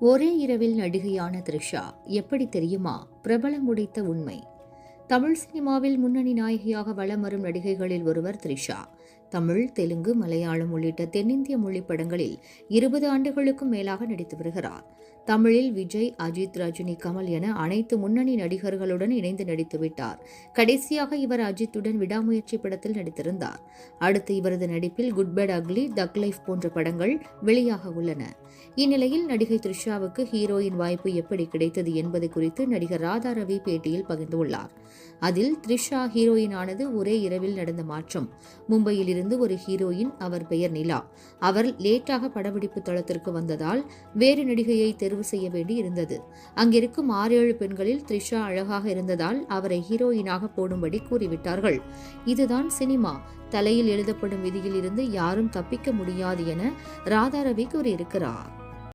ஒரே இரவில் நடிகையான த்ரிஷா எப்படி தெரியுமா? பிரபலம் உடைத்த உண்மை. தமிழ் சினிமாவில் முன்னணி நாயகியாக வலம் வரும் நடிகைகளில் ஒருவர் த்ரிஷா. தமிழ், தெலுங்கு, மலையாளம் உள்ளிட்ட தென்னிந்திய மொழி படங்களில் 20 ஆண்டுகளுக்கும் மேலாக நடித்து வருகிறார். தமிழில் விஜய், அஜித், ரஜினி, கமல் என அனைத்து முன்னணி நடிகர்களுடன் இணைந்து நடித்துவிட்டார். கடைசியாக இவர் அஜித்துடன் விடாமுயற்சி படத்தில் நடித்திருந்தார். அடுத்து இவரது நடிப்பில் குட் பேட் அக்லி, தக் லைஃப் போன்ற படங்கள் வெளியாக உள்ளன. இந்நிலையில் நடிகை த்ரிஷாவுக்கு ஹீரோயின் வாய்ப்பு எப்படி கிடைத்தது என்பது குறித்து நடிகர் ராதா ரவி பேட்டியில் பகிர்ந்துள்ளார். அதில் த்ரிஷா ஹீரோயின் ஆனது ஒரே இரவில் நடந்த மாற்றம். மும்பையில் இருந்து ஒரு ஹீரோயின், அவர் பெயர் நிலா. அவர் லேட்டாக படப்பிடிப்பு தளத்திற்கு வந்ததால் வேறு நடிகையை தேர்வு செய்ய வேண்டி இருந்தது. அங்கிருக்கும் 6-7 பெண்களில் த்ரிஷா அழகாக இருந்ததால் அவரை ஹீரோயினாக போடும்படி கூறிவிட்டார்கள். இதுதான் சினிமா. தலையில் எழுதப்படும் விதியில் இருந்து யாரும் தப்பிக்க முடியாது என ராதா ரவி கூறியிருக்கிறார்.